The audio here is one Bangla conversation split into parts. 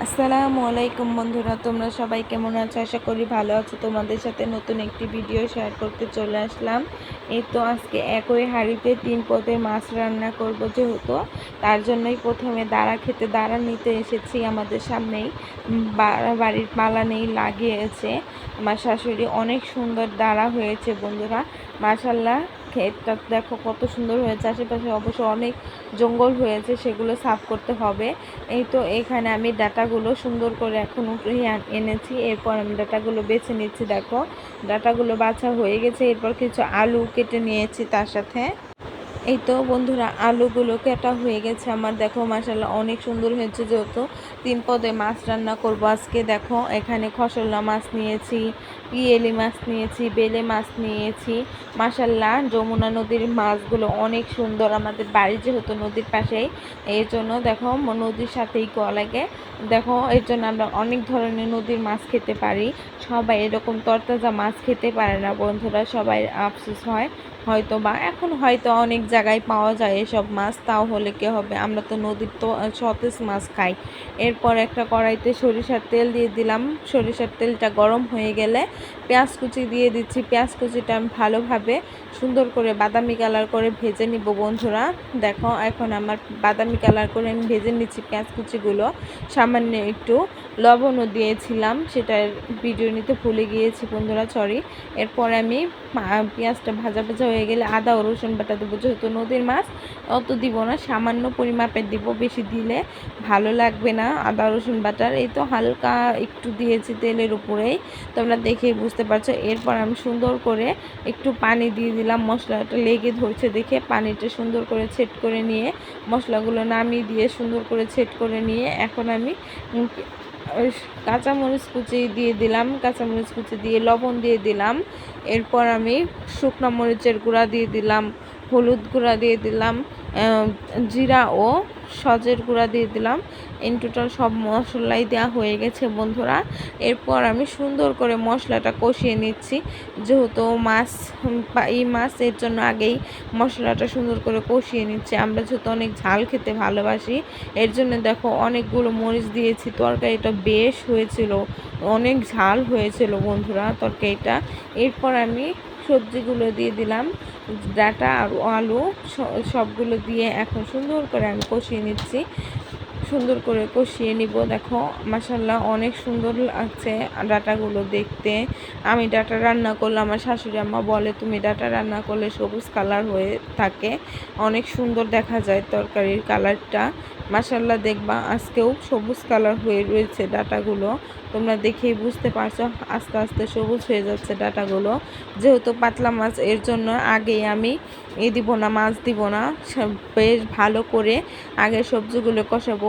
আসসালামু আলাইকুম বন্ধুরা, তোমরা সবাই কেমন আছো? আশা করি ভালো আছো। তোমাদের সাথে নতুন একটি ভিডিও শেয়ার করতে চলে আসলাম। এই তো আজকে একই হাঁড়িতে 3 পদের মাছ রান্না করব, যেহেতু তার জন্যই প্রথমে দাঁড়া নিতে এসেছি। আমাদের সামনেই বাড়ির পালানেই লাগিয়েছে আমার শাশুড়ি। অনেক সুন্দর দাঁড়া হয়েছে বন্ধুরা, মাশাল্লাহ। ক্ষেতটা দেখো কত সুন্দর হয়েছে। আশেপাশে অবশ্য অনেক জঙ্গল হয়েছে, সেগুলো সাফ করতে হবে। এই তো এখানে আমি ডাটাগুলো সুন্দর করে এখন এনেছি। এরপর আমি ডাটাগুলো বেছে নিচ্ছি। দেখো ডাটাগুলো বাছা হয়ে গেছে। এরপর কিছু আলু কেটে নিয়েছি তার সাথে। এই তো বন্ধুরা, আলুগুলো কাটা হয়ে গেছে আমার। দেখো মাশাল্লাহ অনেক সুন্দর হয়েছে। যেহেতু 3 পদে মাছ রান্না করব আজকে, দেখো এখানে খসল্লা মাছ নিয়েছি, পিয়েলি মাছ নিয়েছি, বেলে মাছ নিয়েছি। মাশাল্লাহ যমুনা নদীর মাছগুলো অনেক সুন্দর। আমাদের বাড়ি যেহেতু নদীর পাশেই, এই জন্য দেখো নদীর সাথেই কোয়া লাগে। দেখো এর জন্য আমরা অনেক ধরনের নদীর মাছ খেতে পারি। সবাই এরকম তরতাজা মাছ খেতে পারে না বন্ধুরা, সবাই আফসোস হয়। হয়তো বা এখন হয়তো অনেক জায়গায় পাওয়া যায় এসব মাছ, তাও হলে কি হবে, আমরা তো নদীর তো সতেজ মাছ খাই। এরপর একটা কড়াইতে সরিষার তেল দিয়ে দিলাম। সরিষার তেলটা গরম হয়ে গেলে পেঁয়াজ কুচি দিয়ে দিচ্ছি। পেঁয়াজ কুচিটা আমি ভালোভাবে সুন্দর করে বাদামি কালার করে ভেজে নিব বন্ধুরা। দেখো এখন আমার বাদামি কালার করে আমি ভেজে নিচ্ছি পেঁয়াজ কুচিগুলো। সামান্য একটু লবণও দিয়েছিলাম, সেটার ভিডিও নিতে ভুলে গিয়েছি বন্ধুরা, সরি। এরপর আমি পেঁয়াজটা ভাজা ভাজা হয়ে গেলে আদা ও রসুন বাটা দেবো। যেহেতু নদীর মাছ অত দিব না, সামান্য পরিমাপের দিব, বেশি দিলে ভালো লাগবে না আদা রসুন বাটার। এই তো হালকা একটু দিয়েছি তেলের উপরেই, তোমরা দেখেই বুঝতে পারছো। এরপর আমি সুন্দর করে একটু পানি দিয়ে দিলাম। মশলাটা লেগে ধরছে দেখে পানিটা সুন্দর করে ছেট করে নিয়ে মশলাগুলো নামিয়ে দিয়ে সুন্দর করে ছেট করে নিয়ে এখন আমি কাঁচামরিচ কুচি দিয়ে দিলাম। কাঁচামরিচ কুচি দিয়ে লবণ দিয়ে দিলাম। এরপর আমি শুকনো মরিচের গুঁড়া দিয়ে দিলাম, হলুদ গুঁড়া দিয়ে দিলাম, জিরা ও সজের গুঁড়া দিয়ে দিলাম। ইন টোটাল সব মশলাই দেওয়া হয়ে গেছে বন্ধুরা। এরপর আমি সুন্দর করে মশলাটা কষিয়ে নিচ্ছি। যেহেতু মাছ এই মাছের জন্য আগেই মশলাটা সুন্দর করে কষিয়ে নিচ্ছি। আমরা যেহেতু অনেক ঝাল খেতে ভালোবাসি, এর জন্য দেখো অনেকগুলো মরিচ দিয়েছি। তরকারিটা বেশ হয়েছিল, অনেক ঝাল হয়েছিল বন্ধুরা তরকারিটা। এরপর আমি সবজিগুলো দিয়ে দিলাম, ডাঁটা আর আলু সবগুলো দিয়ে এখন সুন্দর করে আমি কষিয়ে নিচ্ছি। সুন্দর করে কষিয়ে নিব। দেখো মাশাল্লাহ অনেক সুন্দর লাগছে ডাঁটাগুলো দেখতে। আমি ডাঁটা রান্না করলে আমার শাশুড়ি আম্মা বলে, তুমি ডাঁটা রান্না করলে সবুজ কালার হয়ে থাকে, অনেক সুন্দর দেখা যায় তরকারির কালারটা। মাশাল্লাহ দেখবা আজকেও সবুজ কালার হয়ে রয়েছে ডাঁটাগুলো, তোমরা দেখেই বুঝতে পারছো। আস্তে আস্তে সবুজ হয়ে যাচ্ছে ডাঁটাগুলো। যেহেতু পাতলা মাছ, এর জন্য আগেই আমি দিব না, মাছ দিব না, বেশ ভালো করে আগে সবজিগুলো কষাবো।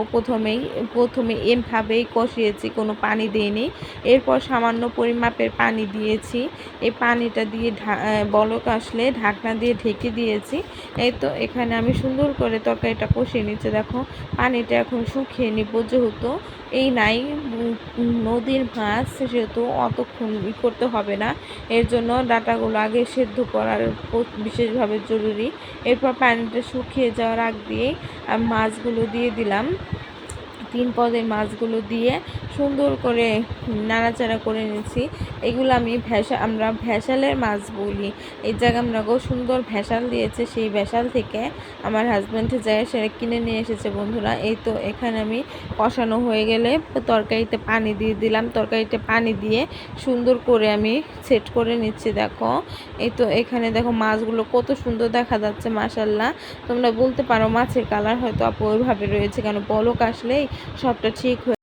প্রথমে এমভাবেই কষিয়েছি, কোনো পানি দিইনি। এরপর সামান্য পরিমাপের পানি দিয়েছি। এই পানিটা দিয়ে বলক আসলে ঢাকনা দিয়ে ঢেকে দিয়েছি। এই তো এখানে আমি সুন্দর করে তরকারিটা কষিয়ে নিচ্ছি। দেখো পানিটা এখন শুকিয়ে নিব। যেহেতু এই নাই নদীর মাছ, সেহেতু অতক্ষণ করতে হবে না। এর জন্য ডাঁটাগুলো আগে সেদ্ধ করার বিশেষভাবে জরুরি। এরপর পানিটা শুকিয়ে যাওয়ার আগ দিয়ে আমি মাছগুলো দিয়ে দিলাম। 3 পদের মাছগুলো দিয়ে সুন্দর করে নাড়াচাড়া করে নিয়েছি। এগুলো আমরা ভেসালের মাছ বলি। এই জায়গায় আমরা সুন্দর ভেসাল দিয়েছে, সেই ভেসাল থেকে আমার হাজব্যান্ড যায় সেটা কিনে নিয়ে এসেছে বন্ধুরা। এই তো এখানে আমি কষানো হয়ে গেলে তরকারিতে পানি দিয়ে দিলাম। তরকারিতে পানি দিয়ে সুন্দর করে আমি সেট করে নিচ্ছি। দেখো এই তো এখানে দেখো মাছগুলো কত সুন্দর দেখা যাচ্ছে মাশাল্লাহ। তোমরা বলতে পারো মাছের কালার হয়তো আপু ওইভাবে রয়েছে কেন, বলক আসলেই সবটা ঠিক হয়ে